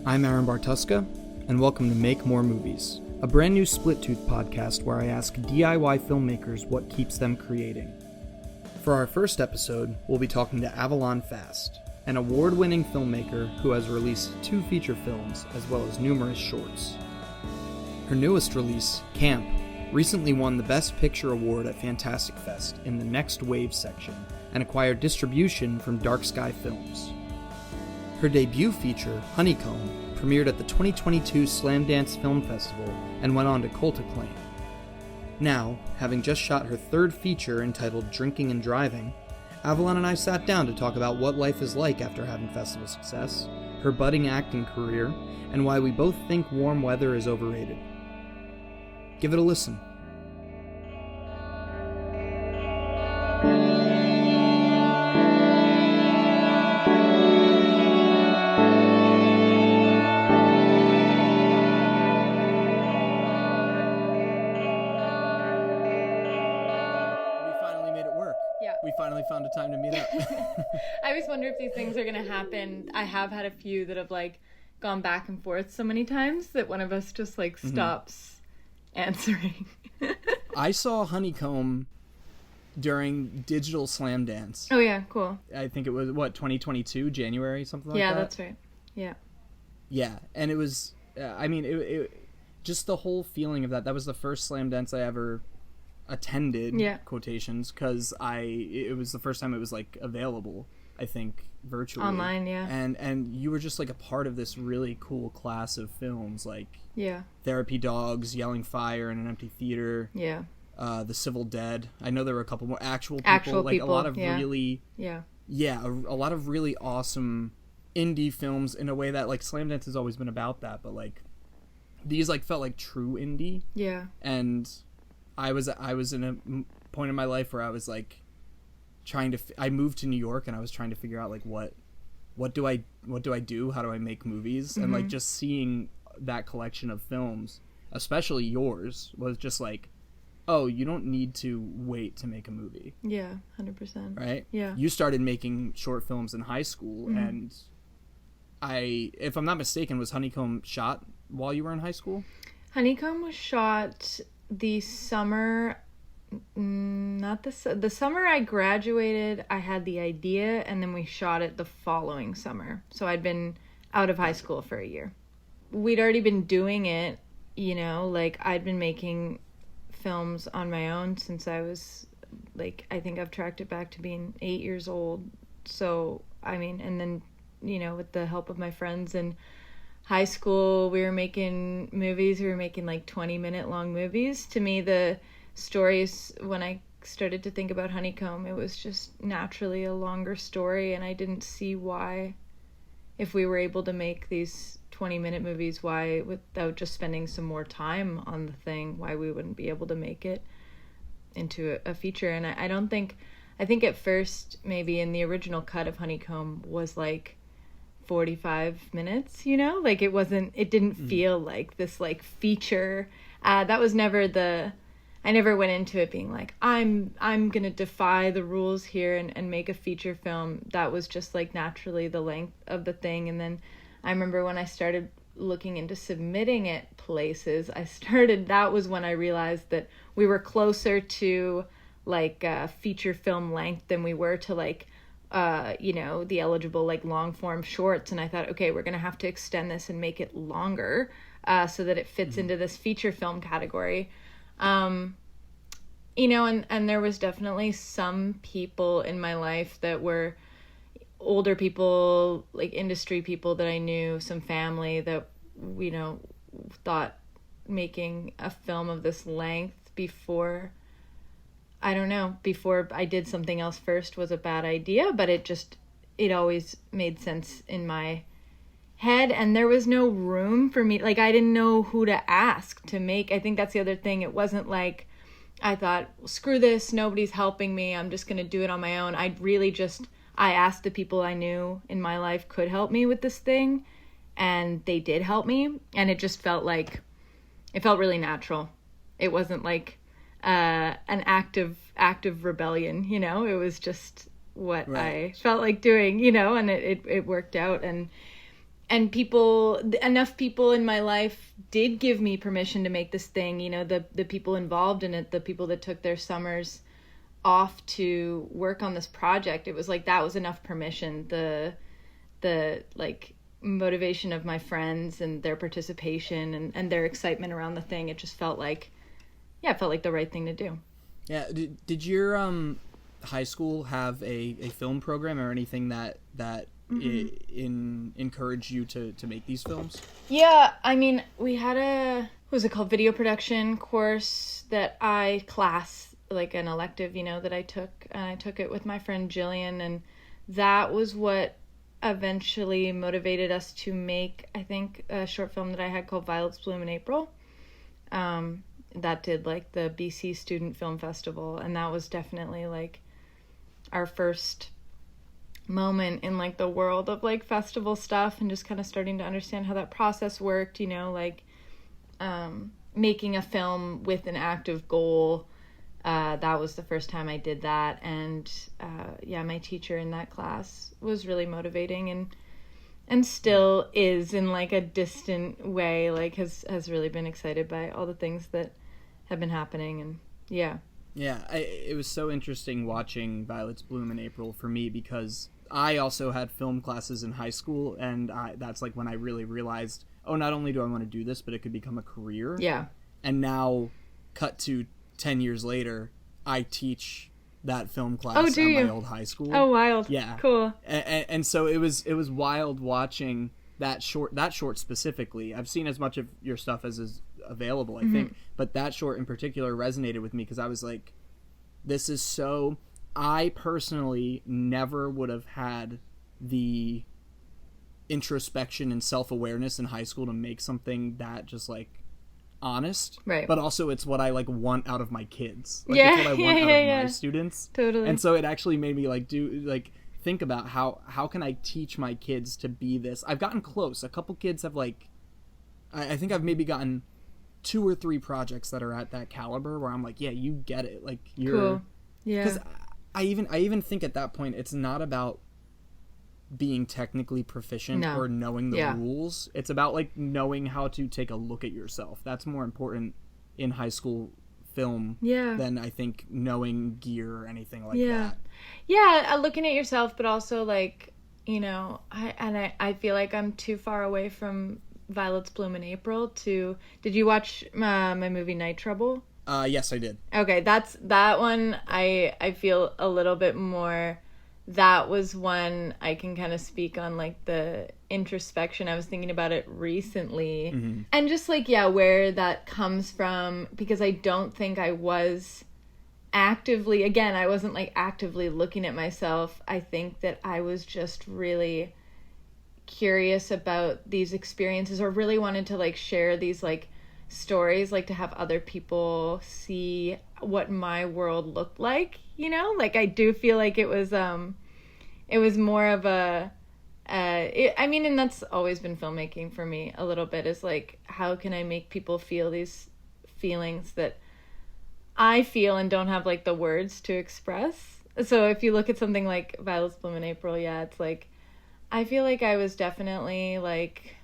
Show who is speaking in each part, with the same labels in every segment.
Speaker 1: I'm Aaron Bartuska, and welcome to Make More Movies, a brand new Split Tooth podcast where I ask DIY filmmakers what keeps them creating. For our first episode, we'll be talking to Avalon Fast, an award-winning filmmaker who has released 2 feature films as well as numerous shorts. Her newest release, Camp, recently won the Best Picture Award at Fantastic Fest in the Next Wave section and acquired distribution from Dark Sky Films. Her debut feature, Honeycomb, premiered at the 2022 Slamdance Film Festival and went on to cult acclaim. Now, having just shot her 3rd feature entitled Drinking and Driving, Avalon and I sat down to talk about what life is like after having festival success, her budding acting career, and why we both think warm weather is overrated. Give it a listen. We finally found a time to meet up.
Speaker 2: I always wonder if these things are going to happen. I have had a few that have gone back and forth so many times that one of us just stops answering.
Speaker 1: I saw Honeycomb during Digital Slam Dance.
Speaker 2: Oh yeah, cool.
Speaker 1: I think it was 2022 January, something like that.
Speaker 2: Yeah, that's right. Yeah, and it was it just the whole feeling of that was the first Slam Dance I ever attended, quotations, because it was the first time it was available, I think, virtually online,
Speaker 1: and you were just a part of this really cool class of films, Therapy Dogs, Yelling Fire in an Empty Theater, The Civil Dead. I know there were a couple more actual people, a lot of really a lot of really awesome indie films in a way that Slamdance has always been about that, but these felt like true indie, and I was in a point in my life where I was I moved to New York and I was trying to figure out what do I do? How do I make movies? Mm-hmm. And just seeing that collection of films, especially yours, was just oh, you don't need to wait to make a movie.
Speaker 2: Yeah, 100%.
Speaker 1: Right?
Speaker 2: Yeah.
Speaker 1: You started making short films in high school, and if I'm not mistaken, was Honeycomb shot while you were in high school?
Speaker 2: Honeycomb was shot the summer, the summer I graduated. I had the idea, and then we shot it the following summer. So I'd been out of high school for a year. We'd already been doing it, I'd been making films on my own since I was, I think I've tracked it back to being 8 years old. So, and then, with the help of my friends and high school, we were making movies. We were making 20-minute long movies. To me, the stories, when I started to think about Honeycomb, it was just naturally a longer story, and I didn't see why, if we were able to make these 20-minute movies, why, without just spending some more time on the thing, why we wouldn't be able to make it into a feature. And I think at first, maybe in the original cut of Honeycomb was 45 minutes, it didn't feel like this feature. That was never I never went into it being I'm gonna defy the rules here and make a feature film. That was just naturally the length of the thing. And then I remember when I started looking into submitting it places, that was when I realized that we were closer to feature film length than we were to the eligible long form shorts. And I thought, okay, we're gonna have to extend this and make it longer so that it fits into this feature film category. And there was definitely some people in my life that were older people, industry people that I knew, some family that thought making a film of this length before I did something else first was a bad idea, but it always made sense in my head, and there was no room for me. I didn't know who to ask to make. I think that's the other thing. It wasn't I thought, well, screw this, nobody's helping me, I'm just going to do it on my own. I asked the people I knew in my life could help me with this thing, and they did help me, and it just felt it felt really natural. It wasn't an active rebellion, it was just what I felt like doing, and it worked out. And and enough people in my life did give me permission to make this thing, you know, the people involved in it, the people that took their summers off to work on this project. It was like, that was enough permission. The like motivation of my friends and their participation and their excitement around the thing, it just felt like, it felt like the right thing to do.
Speaker 1: Yeah. Did your high school have a film program or anything that encouraged you to make these films?
Speaker 2: Yeah, I mean, we had what was it called, video production course class, like an elective, you know, that I took. And I took it with my friend Jillian, and that was what eventually motivated us to make, I think, a short film that I had called Violets Bloom in April. That did like the BC Student Film Festival, and that was definitely like our first moment in like the world of like festival stuff, and just kind of starting to understand how that process worked, you know, like making a film with an active goal. That was the first time I did that, and my teacher in that class was really motivating and still is in like a distant way, like has really been excited by all the things that have been happening. And it was so interesting watching Violets Bloom in April for me, because I also had film classes in high school, and that's like when I really realized, not only do I want to do this, but it could become a career. Yeah. And now, cut to 10 years later, I teach that film class at my old high school. Oh, wild.
Speaker 1: Yeah.
Speaker 2: Cool.
Speaker 1: And so it was wild watching that short specifically. I've seen as much of your stuff as is available, I think, but that short in particular resonated with me, because I was like, this is so... I personally never would have had the introspection and self-awareness in high school to make something that just like honest, right? But also it's what I like want out of my kids. Like, it's what I want out of my students. Totally. And so it actually made me like think about how can I teach my kids to be this. I've gotten close. A couple kids have like, I think I've maybe gotten 2 or 3 projects that are at that caliber where I'm like, yeah, you get it. Like, you're cool. Yeah. Because I even think at that point it's not about being technically proficient or knowing the rules. It's about like knowing how to take a look at yourself. That's more important in high school film than I think knowing gear or anything like that.
Speaker 2: Yeah, looking at yourself, but also like, you know, I feel like I'm too far away from Violets Bloom in April to... Did you watch my movie Night Trouble?
Speaker 1: Yes, I did.
Speaker 2: Okay, that one I feel a little bit more... That was one I can kind of speak on, like, the introspection. I was thinking about it recently. Mm-hmm. And just, like, where that comes from. Because I don't think I was actively... Again, I wasn't, like, actively looking at myself. I think that I was just really curious about these experiences, or really wanted to, like, share these, like, stories, like, to have other people see what my world looked like, you know? Like, I do feel like it was more of a I mean, and that's always been filmmaking for me a little bit, is like, how can I make people feel these feelings that I feel and don't have like the words to express. So if you look at something like Violets Bloom in April, it's like, I feel like I was definitely like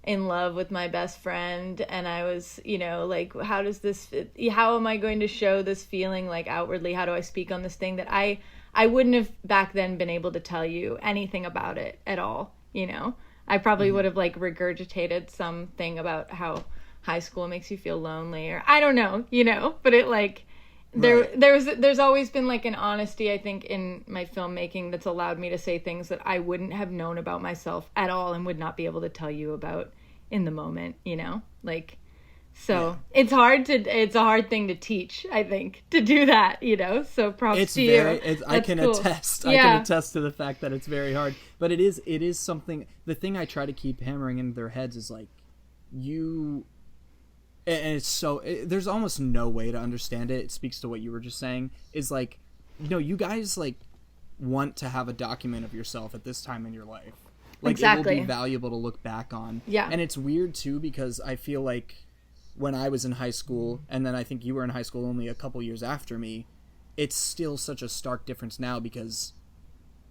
Speaker 2: in love with my best friend, and I was, you know, like, how am I going to show this feeling, like, outwardly? How do I speak on this thing that I wouldn't have back then been able to tell you anything about it at all, you know? I probably would have like regurgitated something about how high school makes you feel lonely, or I don't know, you know, but it like there's always been like an honesty, I think, in my filmmaking that's allowed me to say things that I wouldn't have known about myself at all and would not be able to tell you about in the moment, you know? Like, so it's a hard thing to teach, I think, to do that, you know? So props to you.
Speaker 1: I can attest to the fact that it's very hard, but it is something. The thing I try to keep hammering into their heads is like, and it's so, there's almost no way to understand it. It speaks to what you were just saying, is like, you know, you guys like want to have a document of yourself at this time in your life. Like, exactly. It will be valuable to look back on. Yeah. And it's weird too, because I feel like when I was in high school, and then I think you were in high school only a couple years after me, it's still such a stark difference now, because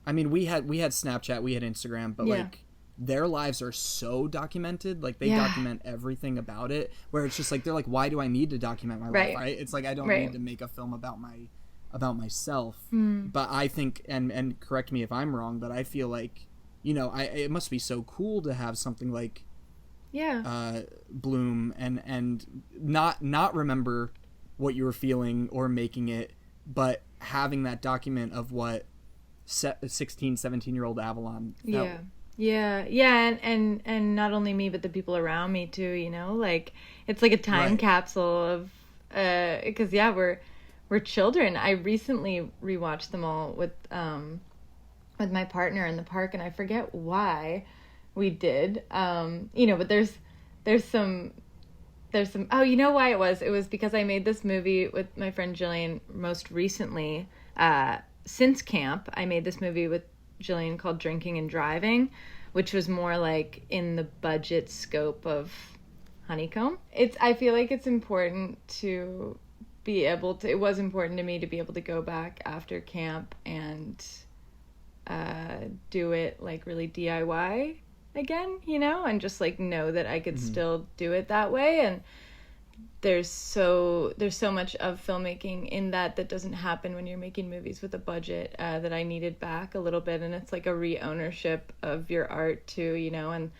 Speaker 1: I mean, we had Snapchat, we had Instagram, but like, their lives are so documented, like they document everything about it, where it's just like they're like, why do I need to document my life, right? It's like I don't need to make a film about myself. But I think, and correct me if I'm wrong, but I feel like, you know, it must be so cool to have something like Bloom and not remember what you were feeling or making it, but having that document of what 16, 17-year-old Avalon felt.
Speaker 2: And not only me, but the people around me too, you know, like it's like a time capsule of because we're children. I recently rewatched them all with my partner in the park, and I forget why we did, you know, but there's some oh, you know why it was because I made this movie with my friend Jillian most recently, since camp. I made this movie with Jillian called Drinking and Driving, which was more like in the budget scope of Honeycomb. I feel like it's important to be able to, it was important to me to be able to go back after camp and do it like really DIY again, you know, and just like know that I could still do it that way. And there's so much of filmmaking in that doesn't happen when you're making movies with a budget, that I needed back a little bit. And it's like a re-ownership of your art too, you know. And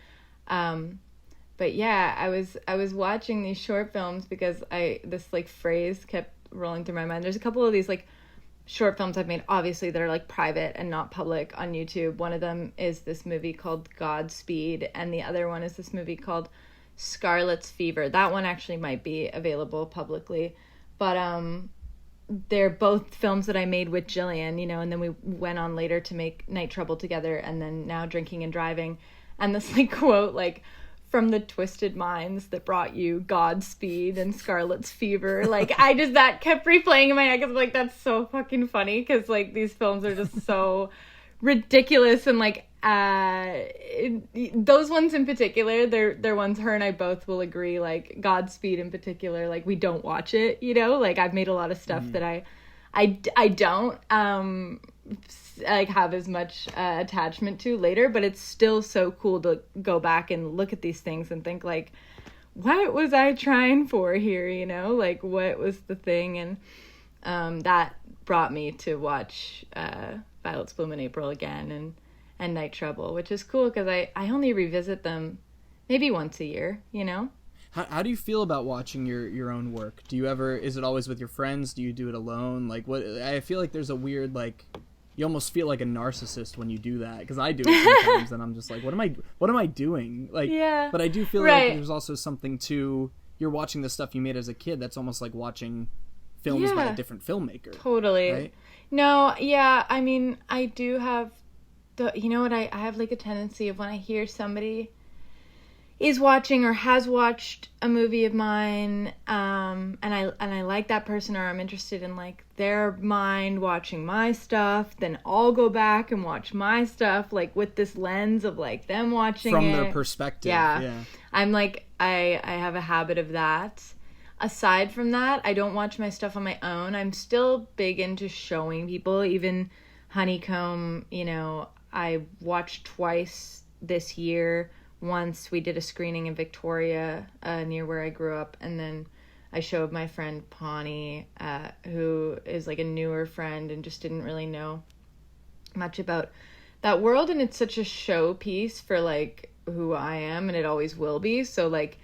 Speaker 2: but yeah, I was watching these short films because this like phrase kept rolling through my mind. There's a couple of these like short films I've made, obviously, that are like private and not public on YouTube. One of them is this movie called Godspeed, and the other one is this movie called Scarlet's Fever. That one actually might be available publicly, but they're both films that I made with Jillian, you know, and then we went on later to make Night Trouble together, and then now Drinking and Driving. And this like quote, like, from the twisted minds that brought you Godspeed and Scarlet's Fever, like that kept replaying in my head because like that's so fucking funny, because like these films are just so ridiculous. And like those ones in particular, they're ones her and I both will agree, like Godspeed in particular, like we don't watch it, you know, like I've made a lot of stuff that I don't like have as much attachment to later, but it's still so cool to go back and look at these things and think like, what was I trying for here, you know, like what was the thing? And that brought me to watch Violets Bloom in April again, and Night Trouble, which is cool because I only revisit them maybe once a year, you know.
Speaker 1: How do you feel about watching your own work? Do you ever, is it always with your friends? Do you do it alone? Like, what, I feel like there's a weird, like, you almost feel like a narcissist when you do that, because I do it sometimes and I'm just like, what am I doing? Like, but I do feel like there's also something to, you're watching the stuff you made as a kid that's almost like watching films by a different filmmaker.
Speaker 2: Totally.
Speaker 1: Right?
Speaker 2: No, yeah, I mean, I do have you know what, I have like a tendency of when I hear somebody is watching or has watched a movie of mine, and I like that person, or I'm interested in like their mind watching my stuff, then I'll go back and watch my stuff like with this lens of like them watching
Speaker 1: from
Speaker 2: it
Speaker 1: their perspective. Yeah.
Speaker 2: I'm like, I have a habit of that. Aside from that, I don't watch my stuff on my own. I'm still big into showing people, even Honeycomb, you know, I watched twice this year. Once we did a screening in Victoria, near where I grew up, and then I showed my friend Pawnee, who is like a newer friend and just didn't really know much about that world, and it's such a showpiece for like who I am, and it always will be. So like,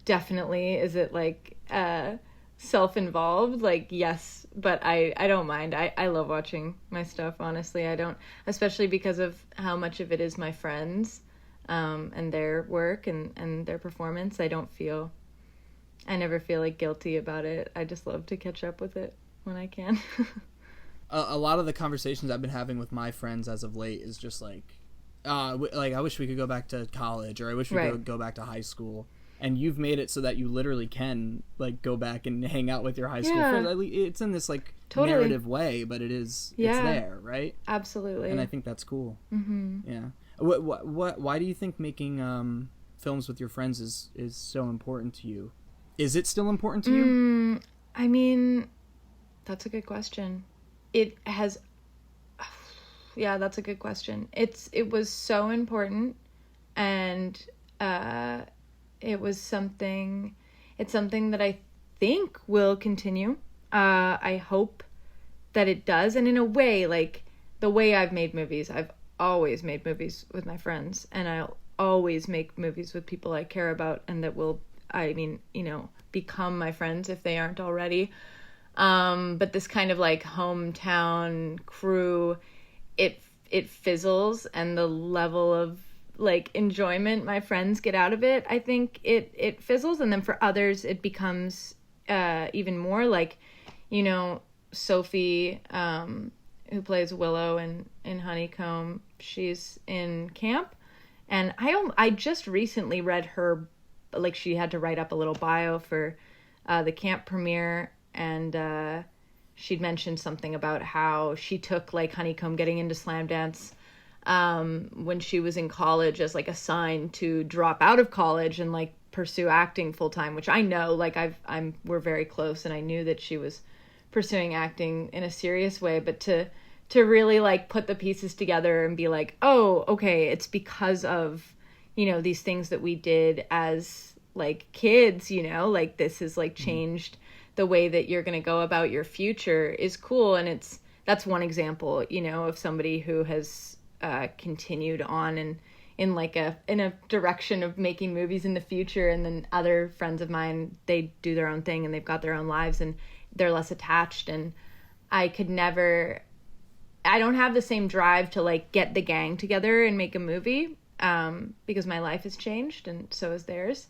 Speaker 2: definitely is it like self-involved? Like, yes, but I don't mind. I love watching my stuff, honestly. I don't, especially because of how much of it is my friends. And their work and their performance. I never feel like guilty about it. I just love to catch up with it when I can.
Speaker 1: A lot of the conversations I've been having with my friends as of late is just like I wish we could go back to college, or I wish we could go back to high school. And you've made it so that you literally can like go back and hang out with your high school friends. It's in this like narrative way, but it's there, right?
Speaker 2: Absolutely.
Speaker 1: And I think that's cool. Mm-hmm. Yeah. Why do you think making films with your friends is so important to you? Is it still important to you?
Speaker 2: I mean, that's a good question. It has, yeah, that's a good question. It was so important And it's something that I think will continue. I hope that it does. And in a way, like the way I've made movies, I've always made movies with my friends, and I'll always make movies with people I care about and that will, become my friends if they aren't already. But this kind of like hometown crew, it fizzles, and the level of like enjoyment my friends get out of it, I think it fizzles. And then for others, it becomes even more like, Sophie, who plays Willow in Honeycomb, she's in camp, and I just recently read her, like she had to write up a little bio for the camp premiere, and she'd mentioned something about how she took like Honeycomb getting into slam dance when she was in college as like a sign to drop out of college and like pursue acting full time, which I know, like we're very close, and I knew that she was pursuing acting in a serious way, but to really like put the pieces together and be like, oh, okay, it's because of, these things that we did as like kids, like this has like changed the way that you're going to go about your future is cool. And that's one example, of somebody who has continued on and in a direction of making movies in the future. And then other friends of mine, they do their own thing and they've got their own lives and they're less attached. And I don't have the same drive to like get the gang together and make a movie because my life has changed and so has theirs.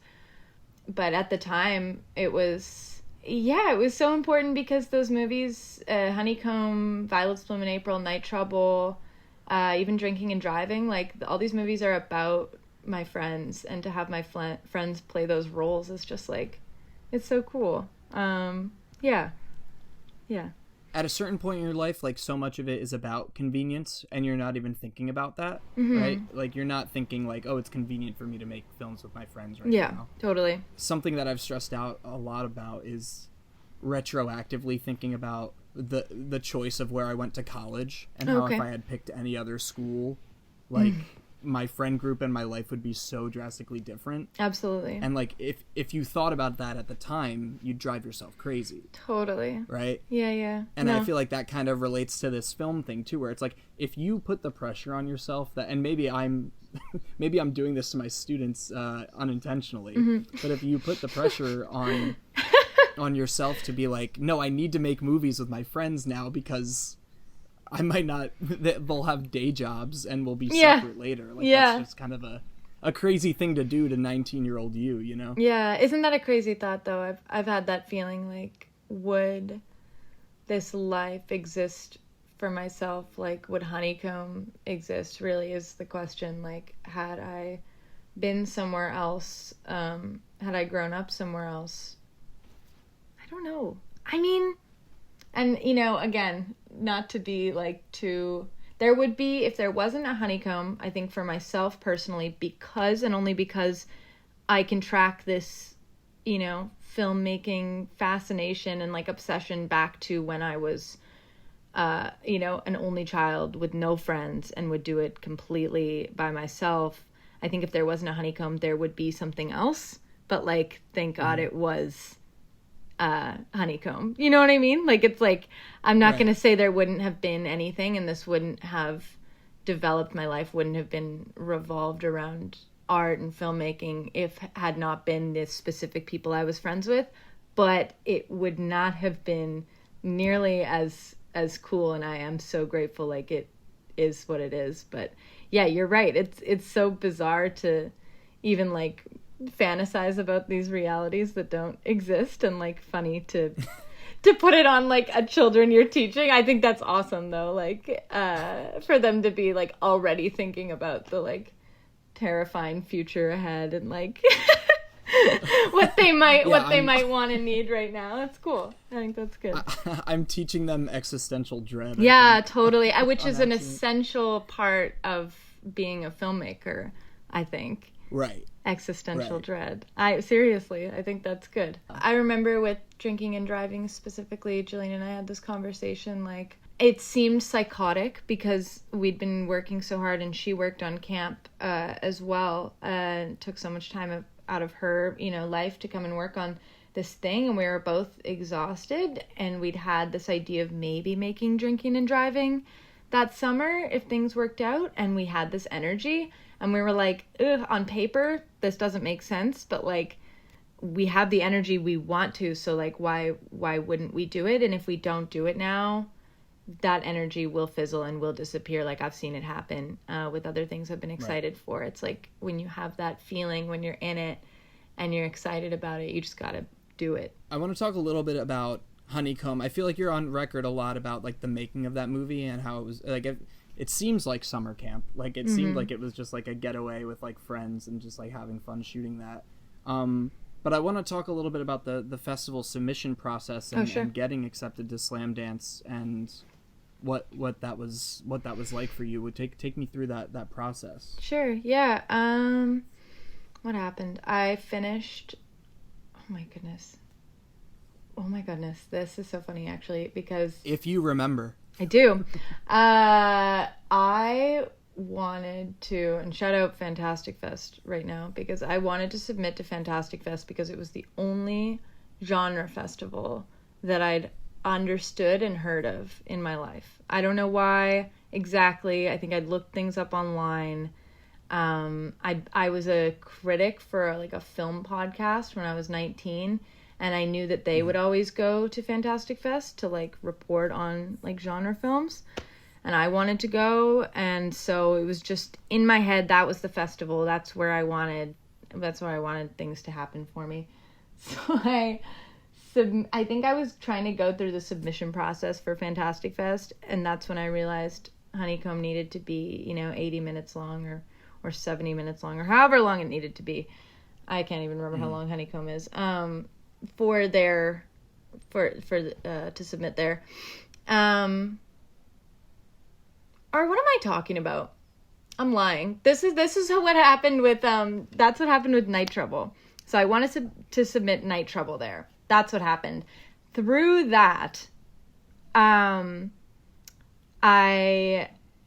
Speaker 2: But at the time it was so important because those movies, Honeycomb, Violets Bloom in April, Night Trouble, even Drinking and Driving, like all these movies are about my friends, and to have my friends play those roles is just like, it's so cool. Yeah.
Speaker 1: At a certain point in your life, like so much of it is about convenience, and you're not even thinking about that, right? Like you're not thinking like, oh, it's convenient for me to make films with my friends right now.
Speaker 2: Yeah, totally.
Speaker 1: Something that I've stressed out a lot about is retroactively thinking about the choice of where I went to college and how if I had picked any other school, like my friend group and my life would be so drastically different.
Speaker 2: Absolutely.
Speaker 1: And like if you thought about that at the time, you'd drive yourself crazy.
Speaker 2: Totally.
Speaker 1: Right?
Speaker 2: Yeah.
Speaker 1: And I feel like that kind of relates to this film thing too, where it's like if you put the pressure on yourself that, and maybe I'm doing this to my students unintentionally, but if you put the pressure on yourself to be like, no, I need to make movies with my friends now because I might not, they'll have day jobs and we'll be separate later. Like that's just kind of a crazy thing to do to 19-year-old you,
Speaker 2: Yeah, isn't that a crazy thought though? I've had that feeling, like, would this life exist for myself? Like, would Honeycomb exist really is the question. Like, had I been somewhere else, had I grown up somewhere else? I don't know. I mean, and, again, not to be like there would be, if there wasn't a Honeycomb, I think for myself personally, because and only because I can track this, filmmaking fascination and like obsession back to when I was, an only child with no friends and would do it completely by myself. I think if there wasn't a Honeycomb, there would be something else. But like, thank God it was Honeycomb. You know what I mean? Like, it's like, I'm not going to say there wouldn't have been anything and this wouldn't have developed, my life wouldn't have been revolved around art and filmmaking if had not been the specific people I was friends with, but it would not have been nearly as cool, and I am so grateful. Like, it is what it is. But yeah, you're right. It's so bizarre to even like fantasize about these realities that don't exist, and like funny to put it on like a children you're teaching. I think that's awesome though, like for them to be like already thinking about the like terrifying future ahead and like what they might want and need right now. That's cool. I think that's good.
Speaker 1: I'm teaching them existential dread.
Speaker 2: Yeah, totally. Which is an essential part of being a filmmaker, I think.
Speaker 1: Right.
Speaker 2: Existential dread. I think that's good. I remember with Drinking and Driving specifically, Jillian and I had this conversation, like, it seemed psychotic because we'd been working so hard, and she worked on camp as well. Took so much time out of her, life to come and work on this thing, and we were both exhausted, and we'd had this idea of maybe making Drinking and Driving that summer if things worked out, and we had this energy, and we were like, ugh, on paper this doesn't make sense, but like we have the energy, we want to, so like why wouldn't we do it? And if we don't do it now, that energy will fizzle and will disappear. Like I've seen it happen with other things I've been excited for. It's like when you have that feeling, when you're in it and you're excited about it, you just gotta do it.
Speaker 1: I want to talk a little bit about Honeycomb. I feel like you're on record a lot about like the making of that movie and how it was like it seems like summer camp. Like it seemed like it was just like a getaway with like friends and just like having fun shooting that. But I want to talk a little bit about the festival submission process and getting accepted to Slam Dance and what that was like for you. Would take me through that process.
Speaker 2: Sure. Yeah. What happened? I finished. Oh my goodness. This is so funny actually, because
Speaker 1: if you remember.
Speaker 2: I do. I wanted to, and shout out Fantastic Fest right now, because I wanted to submit to Fantastic Fest because it was the only genre festival that I'd understood and heard of in my life. I don't know why exactly. I think I'd looked things up online. I was a critic for like a film podcast when I was 19, and I knew that they would always go to Fantastic Fest to like report on like genre films, and I wanted to go, and so it was just in my head that was the festival. That's where I wanted things to happen for me. So I think I was trying to go through the submission process for Fantastic Fest, and that's when I realized Honeycomb needed to be, 80 minutes long or 70 minutes long, or however long it needed to be. I can't even remember how long Honeycomb is. To submit there. Or what am I talking about? I'm lying. This is what happened with that's what happened with Night Trouble. So I wanted to submit Night Trouble there. That's what happened. Through that, I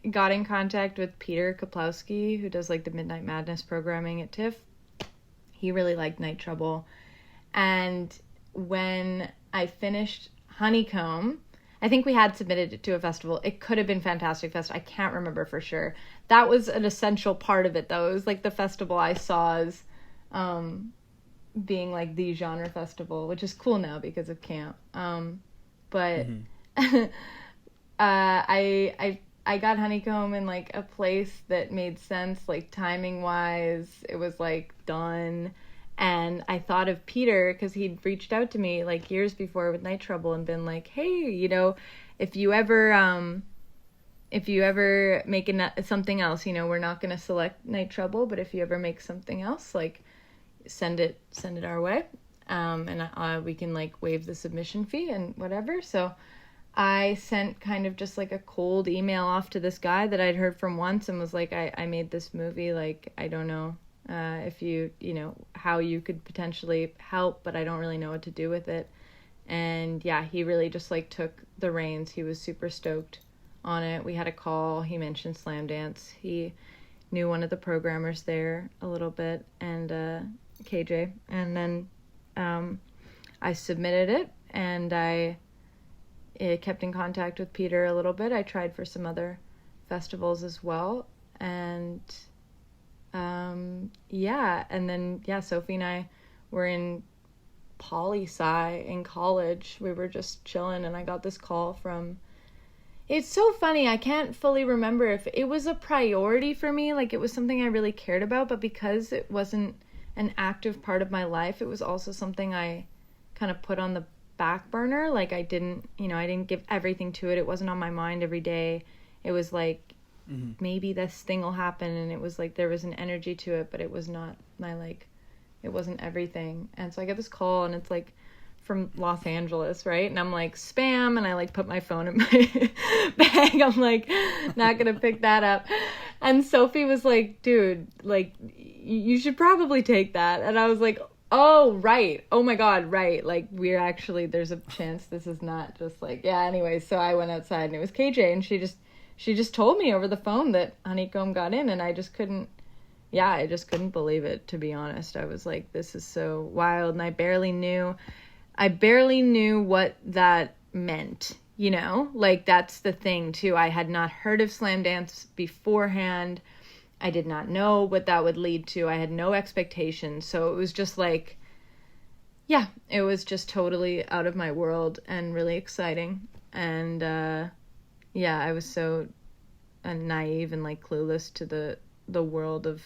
Speaker 2: got in contact with Peter Kaplowski, who does like the Midnight Madness programming at TIFF. He really liked Night Trouble. And when I finished Honeycomb, I think we had submitted it to a festival. It could have been Fantastic Fest. I can't remember for sure. That was an essential part of it, though. It was like the festival I saw as being like the genre festival, which is cool now because of camp. But I got Honeycomb in like a place that made sense, like timing wise. It was like done. And I thought of Peter because he'd reached out to me like years before with Night Trouble and been like, hey, if you ever make something else, we're not going to select Night Trouble, but if you ever make something else, like send it our way. And we can like waive the submission fee and whatever. So I sent kind of just like a cold email off to this guy that I'd heard from once and was like, I made this movie. Like, I don't know if you how you could potentially help, but I don't really know what to do with it. And yeah, he really just like took the reins. He was super stoked on it. We had a call. He mentioned Slam Dance. He knew one of the programmers there a little bit, and KJ. And then I submitted it, and I kept in contact with Peter a little bit. I tried for some other festivals as well, and and then Sophie and I were in poli-sci in college. We were just chilling, and I got this call from... It's so funny, I can't fully remember if it was a priority for me, like it was something I really cared about, but because it wasn't an active part of my life, it was also something I kind of put on the back burner. Like I didn't give everything to it. It wasn't on my mind every day. It was like, maybe this thing will happen, and it was like there was an energy to it, but it was not it wasn't everything. And so I get this call, and it's like from Los Angeles, right? And I'm like, spam, and I like put my phone in my bag. I'm like, not gonna pick that up. And Sophie was like, dude, like you should probably take that. And I was like, Oh, right. Oh my God, right. Like, we're actually, there's a chance this is not just like, yeah, anyway, so I went outside and it was KJ, and she just told me over the phone that Honeycomb got in, and I just couldn't, yeah, I just couldn't believe it, to be honest. I was like, this is so wild, and I barely knew what that meant, you know? Like, that's the thing, too. I had not heard of Slam Dance beforehand. I did not know what that would lead to. I had no expectations. So it was just like, yeah, it was just totally out of my world and really exciting. And yeah, I was so naive and like clueless to the world of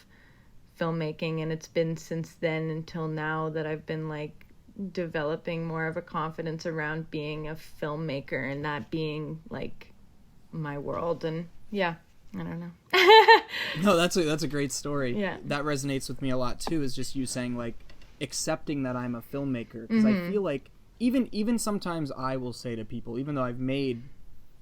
Speaker 2: filmmaking. And it's been since then until now that I've been like developing more of a confidence around being a filmmaker and that being like my world. And yeah, I don't know.
Speaker 1: No, that's a great story.
Speaker 2: Yeah.
Speaker 1: That resonates with me a lot too, is just you saying like accepting that I'm a filmmaker, because I feel like even sometimes I will say to people, even though I've made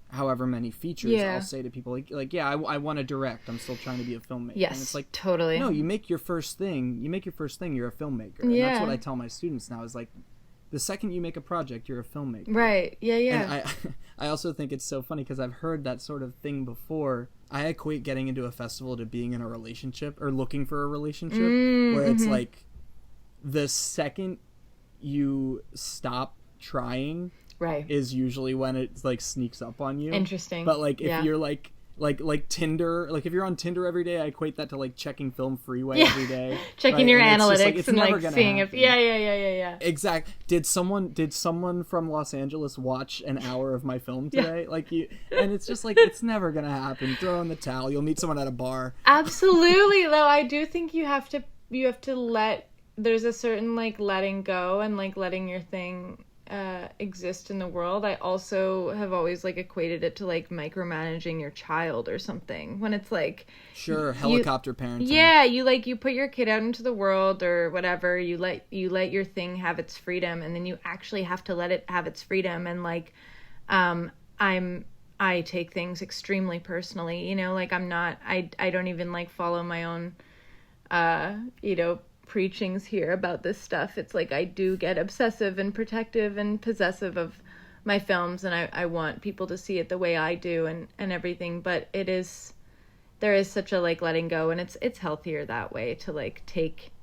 Speaker 1: however many features,
Speaker 2: Yeah.
Speaker 1: I'll say to people like yeah, I want to direct. I'm still trying to be a filmmaker.
Speaker 2: Yes,
Speaker 1: and it's like,
Speaker 2: totally.
Speaker 1: no, you make your first thing, you're a filmmaker. And
Speaker 2: Yeah.
Speaker 1: that's what I tell my students now, is like, the second you make a project, you're a filmmaker.
Speaker 2: Right. Yeah, yeah.
Speaker 1: And I also think it's so funny because I've heard that sort of thing before. I equate getting into a festival to being in a relationship or looking for a relationship, where it's like the second you stop trying,
Speaker 2: right,
Speaker 1: is usually when it like sneaks up on you.
Speaker 2: Interesting.
Speaker 1: But like if
Speaker 2: Yeah.
Speaker 1: you're like Tinder, like if you're on Tinder every day, I equate that to like checking Film Freeway
Speaker 2: Yeah.
Speaker 1: every day.
Speaker 2: Checking
Speaker 1: right?
Speaker 2: your
Speaker 1: And it's just,
Speaker 2: analytics
Speaker 1: it's
Speaker 2: and
Speaker 1: never
Speaker 2: like
Speaker 1: gonna
Speaker 2: seeing
Speaker 1: happen.
Speaker 2: if yeah.
Speaker 1: Exact. Did someone from Los Angeles watch an hour of my film today? Like you, and it's just like, it's never gonna happen. Throw in the towel. You'll meet someone at a bar.
Speaker 2: Absolutely. Though I do think you have to let, there's a certain like letting go and like letting your thing exist in the world. I also have always like equated it to like micromanaging your child or something, when it's like,
Speaker 1: Sure, helicopter parenting.
Speaker 2: yeah, you put your kid out into the world or whatever, you let your thing have its freedom, and then you actually have to let it have its freedom. And like I take things extremely personally, you know, like I don't even like follow my own preachings here about this stuff. It's like I do get obsessive and protective and possessive of my films, and I want people to see it the way I do and everything, but there is such a like letting go, and it's healthier that way, to like take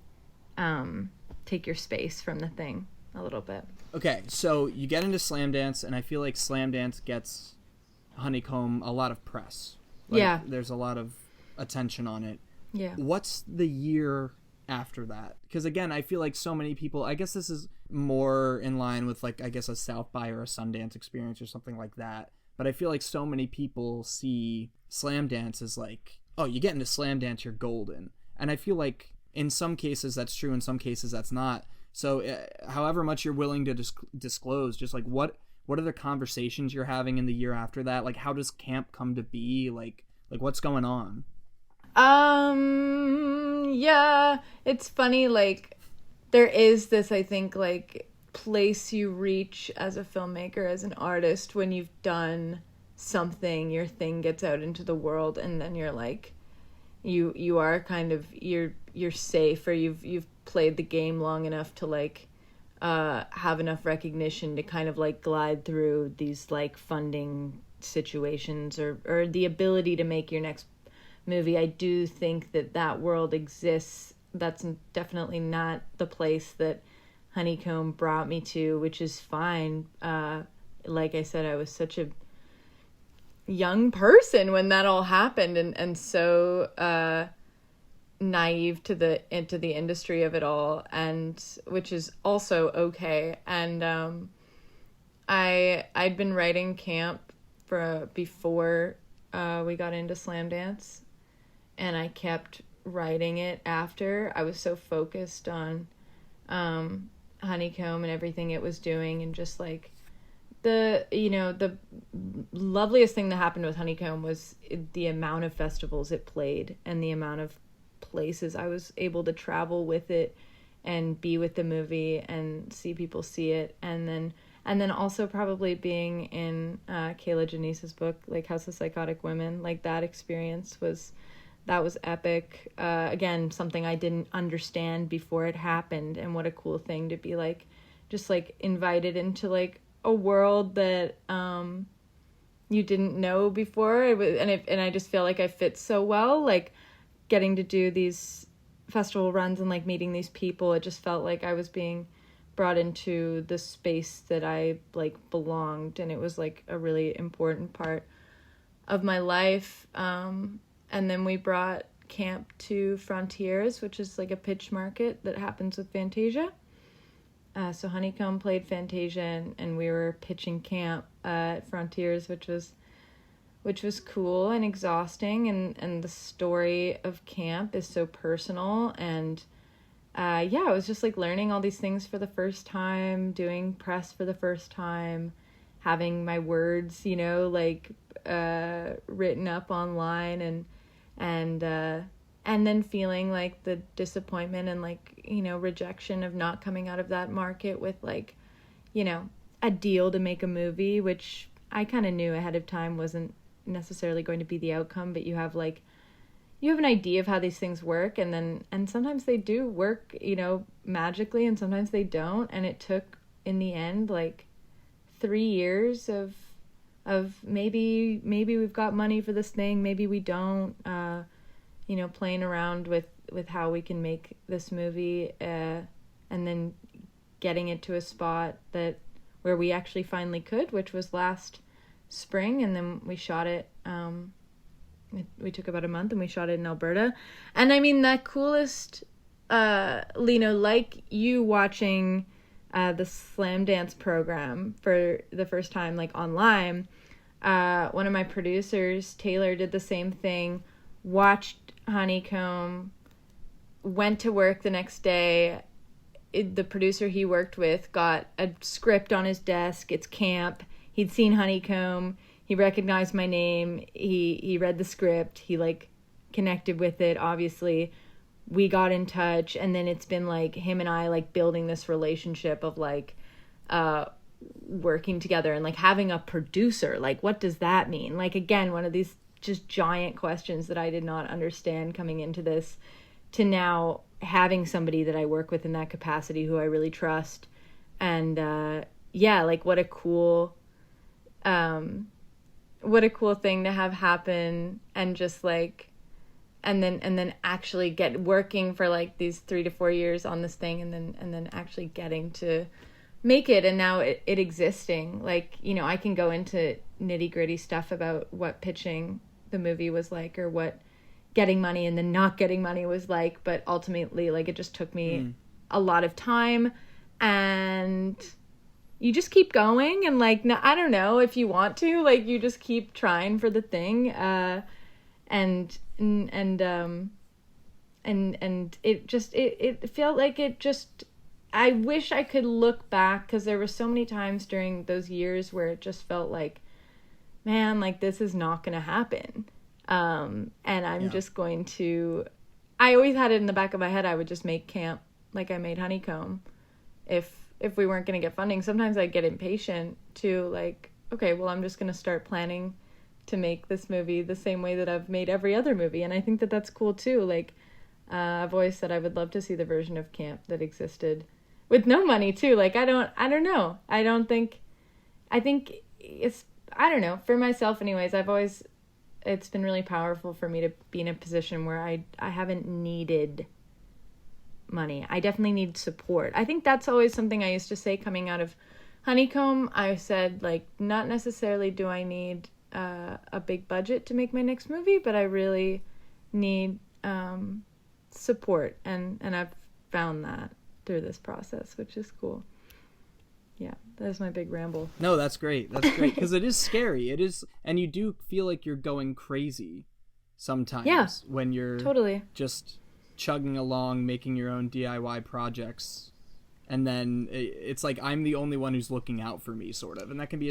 Speaker 2: your space from the thing a little bit.
Speaker 1: Okay, so you get into Slam Dance, and I feel like Slam Dance gets Honeycomb a lot of press. Like,
Speaker 2: Yeah.
Speaker 1: There's a lot of attention on it.
Speaker 2: Yeah.
Speaker 1: What's the year after that? Because again, I feel like so many people, I guess this is more in line with like, I guess a South by or a Sundance experience or something like that. But I feel like so many people see Slam Dance as like, oh, you get into Slam Dance, you're golden. And I feel like in some cases that's true, in some cases that's not. So however much you're willing to disclose, just like what are the conversations you're having in the year after that? Like, how does camp come to be? Like what's going on?
Speaker 2: Yeah, it's funny, like, there is this, I think, like, place you reach as a filmmaker, as an artist, when you've done something, your thing gets out into the world, and then you're like, you are kind of, you're safe, or you've played the game long enough to, like, have enough recognition to kind of, like, glide through these, like, funding situations, or the ability to make your next movie. I do think that world exists. That's definitely not the place that Honeycomb brought me to, which is fine. Like I said, I was such a young person when that all happened, and so naive to the industry of it all, and which is also okay. And I'd been writing camp before we got into Slam Dance, and I kept writing it after. I was so focused on Honeycomb and everything it was doing, and just like the loveliest thing that happened with Honeycomb was the amount of festivals it played and the amount of places I was able to travel with it and be with the movie and see people see it, and then also probably being in Kayla Janice's book, like House of Psychotic Women, like that experience was that was epic. Again, something I didn't understand before it happened, and what a cool thing to be like, just like invited into like a world that you didn't know before. And I just feel like I fit so well, like getting to do these festival runs and like meeting these people. It just felt like I was being brought into the space that I like belonged, and it was like a really important part of my life. And then we brought camp to Frontiers, which is like a pitch market that happens with Fantasia. So Honeycomb played Fantasia, and we were pitching camp at Frontiers, which was cool and exhausting. And the story of camp is so personal. And I was just like learning all these things for the first time, doing press for the first time, having my words, like written up online, and then feeling like the disappointment and like, rejection of not coming out of that market with like, a deal to make a movie, which I kind of knew ahead of time wasn't necessarily going to be the outcome, but you have an idea of how these things work, and sometimes they do work, magically, and sometimes they don't. And it took, in the end, like 3 years of maybe we've got money for this thing, maybe we don't, playing around with how we can make this movie, and then getting it to a spot where we actually finally could, which was last spring. And then we shot it, we took about a month, and we shot it in Alberta. And I mean, that coolest, like you watching the Slam Dance program for the first time, like online, one of my producers, Taylor, did the same thing, watched Honeycomb, went to work the next day. The producer he worked with got a script on his desk. It's camp. He'd seen Honeycomb. He recognized my name. He read the script. He like connected with it, obviously. We got in touch, and then it's been like him and I like building this relationship of like working together, and like having a producer. Like, what does that mean? Like, again, one of these just giant questions that I did not understand coming into this, to now having somebody that I work with in that capacity who I really trust. And like what a cool thing to have happen, and just like, and then actually get working for like these 3 to 4 years on this thing, and then actually getting to make it, and now it existing. Like, I can go into nitty gritty stuff about what pitching the movie was like, or what getting money and then not getting money was like, but ultimately, like, it just took me a lot of time, and you just keep going, and like, I don't know, if you want to, like, you just keep trying for the thing, and it just it felt like it just, I wish I could look back, because there were so many times during those years where it just felt like, man, like, this is not going to happen. And I'm just going to, I always had it in the back of my head, I would just make camp like I made Honeycomb if we weren't going to get funding. Sometimes I'd get impatient too, like, okay, well, I'm just going to start planning to make this movie the same way that I've made every other movie. And I think that that's cool too. Like, I've always said I would love to see the version of camp that existed with no money too. Like, I don't know. I think it's, I don't know, for myself anyways, it's been really powerful for me to be in a position where I haven't needed money. I definitely need support. I think that's always something I used to say coming out of Honeycomb. I said, like, not necessarily do I need a big budget to make my next movie, but I really need support, and I've found that through this process, which is cool. Yeah, that's my big ramble.
Speaker 1: No, that's great. That's great, because it is scary. It is, and you do feel like you're going crazy sometimes when you're
Speaker 2: totally
Speaker 1: just chugging along, making your own DIY projects, and then it's like I'm the only one who's looking out for me, sort of, and that can be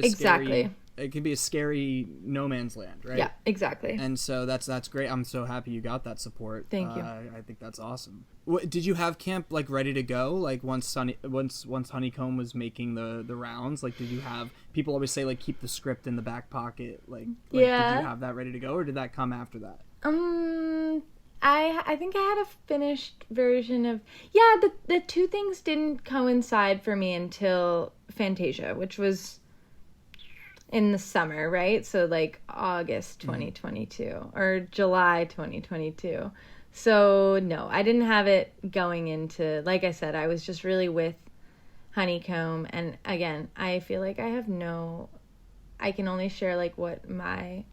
Speaker 1: it can be a scary no man's land, right?
Speaker 2: Yeah, exactly.
Speaker 1: And so that's great. I'm so happy you got that support.
Speaker 2: Thank you.
Speaker 1: I think that's awesome. Did you have camp like ready to go? Like once Honeycomb was making the rounds, like did you have, people always say like keep the script in the back pocket, like did you have that ready to go, or did that come after that?
Speaker 2: I think I had a finished version of the two things didn't coincide for me until Fantasia, which was in the summer, right? So like August 2022 or July 2022. So no, I didn't have it going into, like I said, I was just really with Honeycomb. And again, I feel like I can only share like what my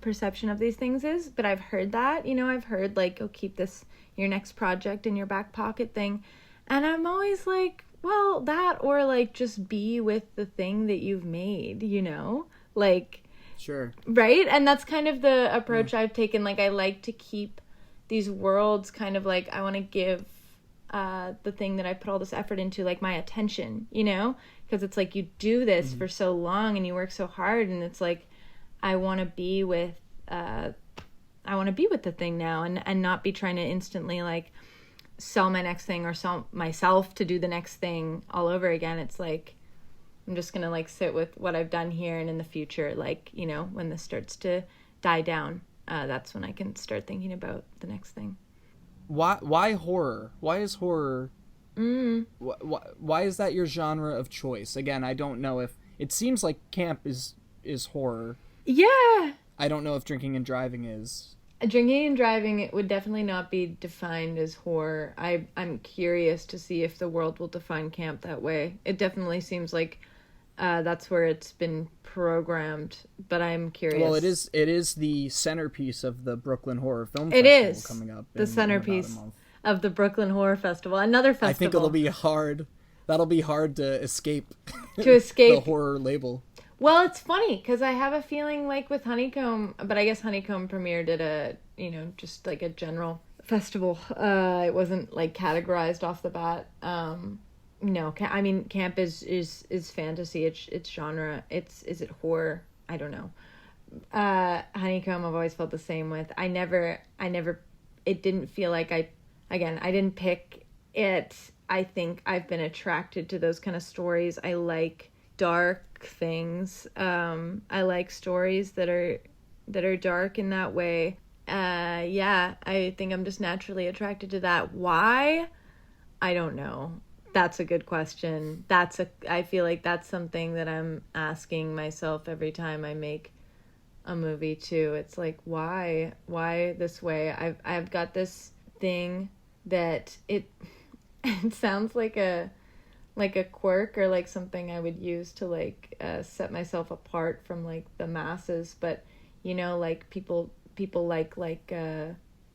Speaker 2: perception of these things is, but I've heard that, I've heard like, oh, keep this your next project in your back pocket thing. And I'm always like, well, that or like just be with the thing that you've made, like,
Speaker 1: Sure.
Speaker 2: Right? And that's kind of the approach I've taken. Like, I like to keep these worlds kind of like, I want to give the thing that I put all this effort into, like, my attention, because it's like you do this for so long and you work so hard, and it's like I want to be with the thing now, and not be trying to instantly like sell my next thing or sell myself to do the next thing all over again. It's like I'm just gonna like sit with what I've done here, and in the future, like, when this starts to die down, that's when I can start thinking about the next thing.
Speaker 1: Why horror? Why is horror? Why is that your genre of choice? Again, I don't know if it seems like camp is horror.
Speaker 2: Yeah.
Speaker 1: I don't know if drinking and driving is.
Speaker 2: Drinking and driving, it would definitely not be defined as horror. I'm curious to see if the world will define camp that way. It definitely seems like that's where it's been programmed, but I'm curious.
Speaker 1: Well, it is the centerpiece of the Brooklyn Horror Film Festival. It is coming up.
Speaker 2: The centerpiece of the Brooklyn Horror Festival. Another festival.
Speaker 1: I think it'll be hard. That'll be hard to escape.
Speaker 2: The
Speaker 1: horror label.
Speaker 2: Well, it's funny because I have a feeling like with Honeycomb, but I guess Honeycomb premiered at a, just like a general festival. It wasn't like categorized off the bat. No, I mean, camp is fantasy. It's genre. Is it horror? I don't know. Honeycomb, I've always felt the same with. I never. It didn't feel like I didn't pick it. I think I've been attracted to those kind of stories. I like dark things. I like stories that are dark in that way. I think I'm just naturally attracted to that. Why? I don't know. That's a good question. I feel like that's something that I'm asking myself every time I make a movie too. It's like, why this way? I've got this thing that it sounds like a quirk or like something I would use to like set myself apart from like the masses, but like people like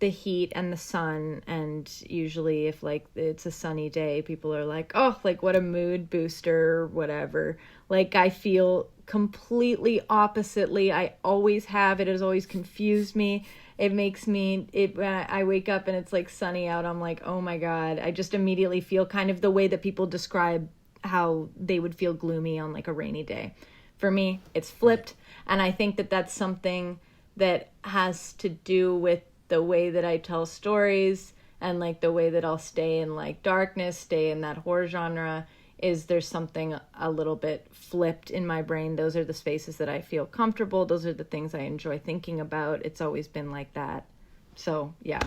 Speaker 2: the heat and the sun, and usually if like it's a sunny day, people are like, oh, like what a mood booster or whatever. Like I feel completely oppositely. I always have. It has always confused me. It makes me, when I wake up and it's like sunny out, I'm like, oh my God. I just immediately feel kind of the way that people describe how they would feel gloomy on like a rainy day. For me, it's flipped. And I think that that's something that has to do with the way that I tell stories, and like the way that I'll stay in like darkness, stay in that horror genre, is there's something a little bit flipped in my brain. Those are the spaces that I feel comfortable. Those are the things I enjoy thinking about. It's always been like that. So yeah,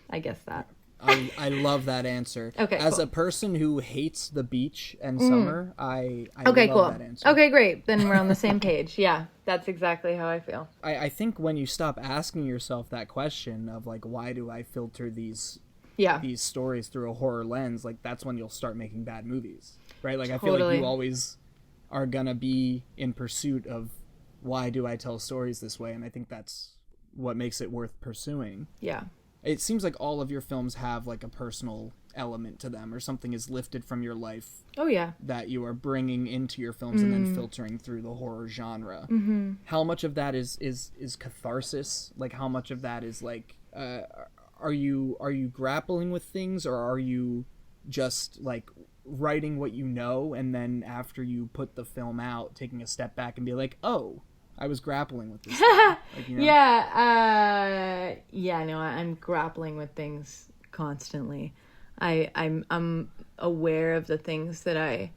Speaker 2: I guess that.
Speaker 1: I love that answer.
Speaker 2: Okay,
Speaker 1: As
Speaker 2: cool.
Speaker 1: a person who hates the beach and summer, I
Speaker 2: okay,
Speaker 1: love
Speaker 2: cool.
Speaker 1: that answer.
Speaker 2: Okay, great. Then we're on the same page. Yeah, that's exactly how I feel.
Speaker 1: I think when you stop asking yourself that question of like, why do I filter these stories through a horror lens, like that's when you'll start making bad movies, right? Like totally. I feel like you always are gonna be in pursuit of why do I tell stories this way, and I think that's what makes it worth pursuing.
Speaker 2: Yeah.
Speaker 1: It seems like all of your films have like a personal element to them, or something is lifted from your life.
Speaker 2: Oh yeah.
Speaker 1: That you are bringing into your films and then filtering through the horror genre.
Speaker 2: Mm-hmm.
Speaker 1: How much of that is catharsis? Like how much of that is like, are you grappling with things, or are you just like writing what you know, and then after you put the film out, taking a step back and be like, oh, I was grappling with this thing. Like,
Speaker 2: Yeah, no, I'm grappling with things constantly. I'm aware of the things that I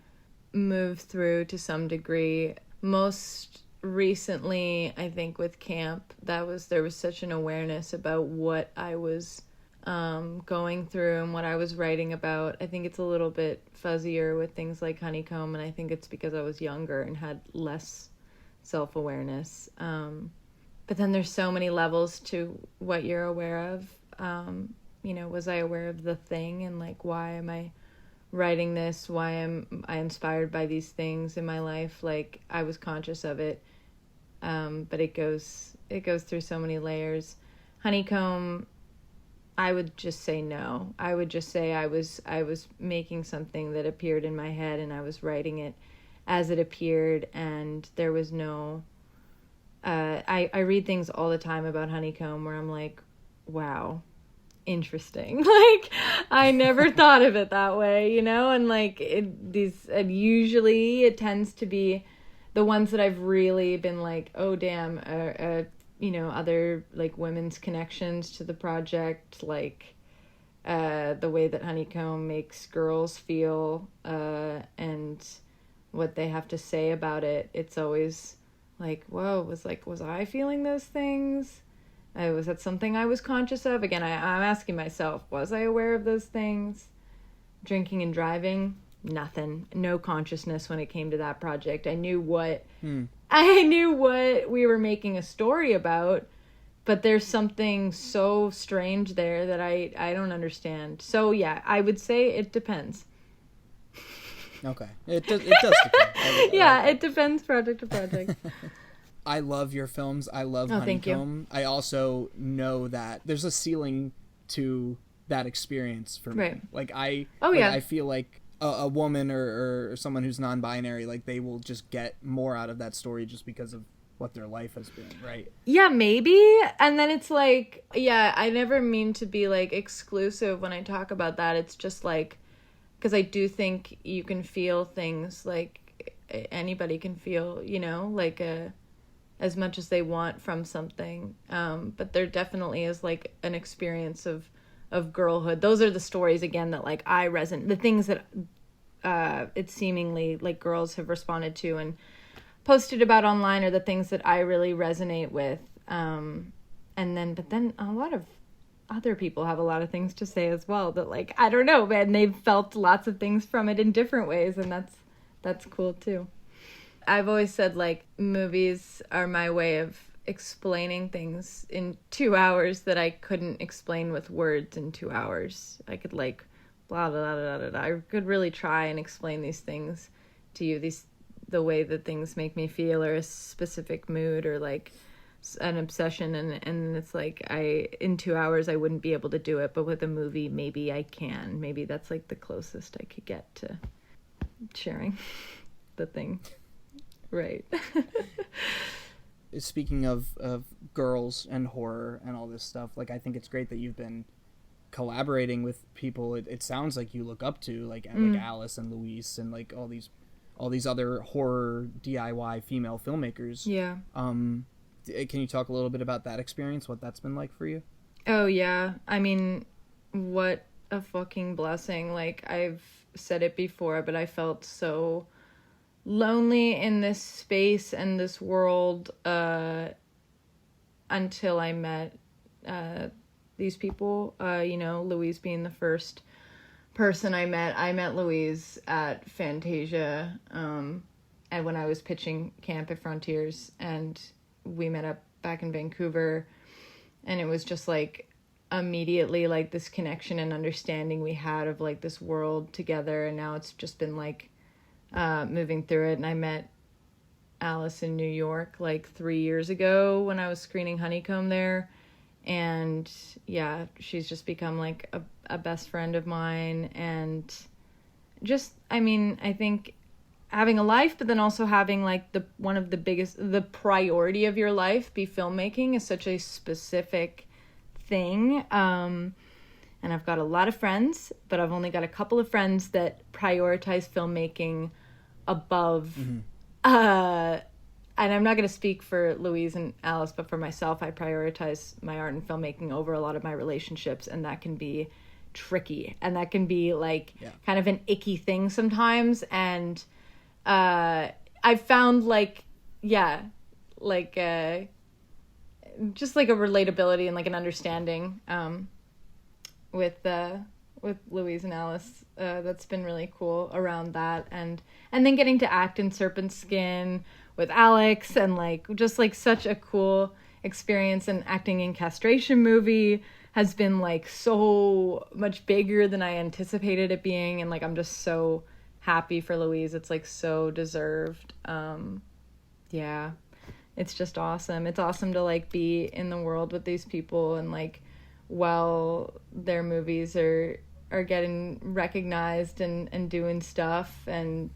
Speaker 2: move through to some degree. Most recently, I think with camp, there was such an awareness about what I was going through and what I was writing about. I think it's a little bit fuzzier with things like Honeycomb, and I think it's because I was younger and had less self-awareness. But then there's so many levels to what you're aware of. Was I aware of the thing, and like, why am I writing this? Why am I inspired by these things in my life? Like, I was conscious of it. But it goes through so many layers. Honeycomb, I would just say no. I would just say I was making something that appeared in my head, and I was writing it as it appeared, and there was no... I read things all the time about Honeycomb where I'm like, wow, interesting. Like, I never thought of it that way, and like usually it tends to be the ones that I've really been like, oh damn, other like women's connections to the project, like the way that Honeycomb makes girls feel, and what they have to say about it. It's always like, whoa, was I feeling those things? Was that something I was conscious of? Again, I'm asking myself, was I aware of those things? Drinking and driving, nothing. No consciousness when it came to that project. I knew what we were making a story about, but there's something so strange there that I don't understand. So yeah, I would say it depends.
Speaker 1: Okay. It does depend.
Speaker 2: Yeah, it depends project to project.
Speaker 1: I love your films. I love Honeycomb. I also know that there's a ceiling to that experience for me.
Speaker 2: Right.
Speaker 1: Like I feel like a woman or someone who's non-binary, like they will just get more out of that story just because of what their life has been, right?
Speaker 2: Yeah, maybe. And then it's like, yeah, I never mean to be like exclusive when I talk about that. It's just like, because I do think you can feel things like anybody can feel, like as much as they want from something. But there definitely is like an experience of girlhood. Those are the stories, again, that like I resonate, the things that it's seemingly like girls have responded to and posted about online are the things that I really resonate with. But then a lot of other people have a lot of things to say as well that like, I don't know, man, they've felt lots of things from it in different ways, and that's cool too. I've always said like movies are my way of explaining things in 2 hours that I couldn't explain with words in 2 hours. I could like blah blah blah blah blah. I could really try and explain these things to you, the way that things make me feel, or a specific mood, or like an obsession, and it's like in 2 hours I wouldn't be able to do it, but with a movie maybe I can. Maybe that's like the closest I could get to sharing the thing. Right.
Speaker 1: Speaking of girls and horror and all this stuff, like I think it's great that you've been collaborating with people it sounds like you look up to, like Alice and Louise and like all these other horror DIY female filmmakers.
Speaker 2: Yeah.
Speaker 1: Can you talk a little bit about that experience, what that's been like for you?
Speaker 2: Oh yeah, I mean, what a fucking blessing. Like, I've said it before, but I felt so lonely in this space and this world until I met these people. Louise being the first person I met. I met Louise at Fantasia, and when I was pitching Camp at Frontiers, and we met up back in Vancouver, and it was just like immediately like this connection and understanding we had of like this world together. And now it's just been like moving through it. And I met Alice in New York like 3 years ago when I was screening Honeycomb there, and yeah, she's just become like a best friend of mine. And just, I mean, I think having a life, but then also having like the priority of your life be filmmaking is such a specific thing. And I've got a lot of friends, but I've only got a couple of friends that prioritize filmmaking above, and I'm not going to speak for Louise and Alice, but for myself, I prioritize my art and filmmaking over a lot of my relationships, and that can be tricky, and that can be like kind of an icky thing sometimes. And I've found like, like just like a relatability and like an understanding with Louise and Alice. That's been really cool around that, and then getting to act in Serpent Skin with Alex, and like just like such a cool experience. And acting in Castration Movie has been like so much bigger than I anticipated it being, and like I'm just so happy for Louise. It's like so deserved. Yeah, it's just awesome. It's awesome to like be in the world with these people, and like while their movies are getting recognized and doing stuff, and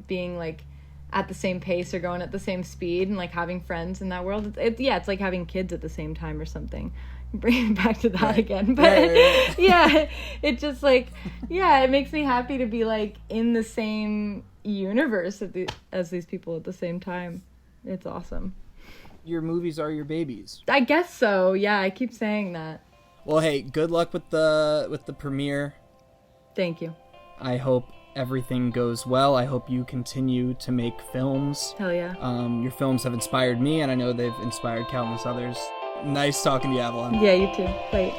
Speaker 2: being like at the same pace or going at the same speed, and like having friends in that world. It's like having kids at the same time or something. Bring it back to that
Speaker 1: right.
Speaker 2: again, but
Speaker 1: right.
Speaker 2: Yeah, it just like, yeah, it makes me happy to be like in the same universe as these people at the same time. It's awesome.
Speaker 1: Your movies are your babies.
Speaker 2: I guess so. Yeah, I keep saying that.
Speaker 1: Well, hey, good luck with the premiere.
Speaker 2: Thank you.
Speaker 1: I hope everything goes well. I hope you continue to make films.
Speaker 2: Hell yeah.
Speaker 1: Your films have inspired me, and I know they've inspired countless others. Nice talking to you, Avalon.
Speaker 2: Yeah, you too. Bye.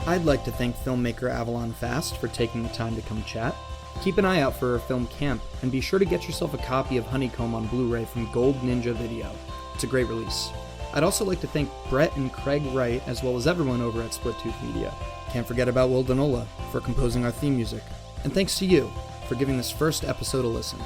Speaker 1: I'd like to thank filmmaker Avalon Fast for taking the time to come chat. Keep an eye out for her film Camp, and be sure to get yourself a copy of Honeycomb on Blu-ray from Gold Ninja Video. It's a great release. I'd also like to thank Brett and Craig Wright, as well as everyone over at Split Tooth Media. Can't forget about Will Danola for composing our theme music. And thanks to you for giving this first episode a listen.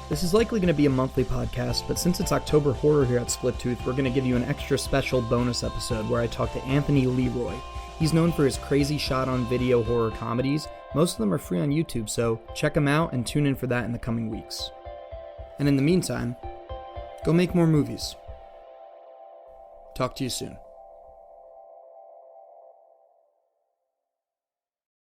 Speaker 1: This is likely going to be a monthly podcast, but since it's October Horror here at Split Tooth, we're going to give you an extra special bonus episode where I talk to Anthony Leroy. He's known for his crazy shot-on-video horror comedies. Most of them are free on YouTube, so check them out and tune in for that in the coming weeks. And in the meantime, go make more movies. Talk to you soon.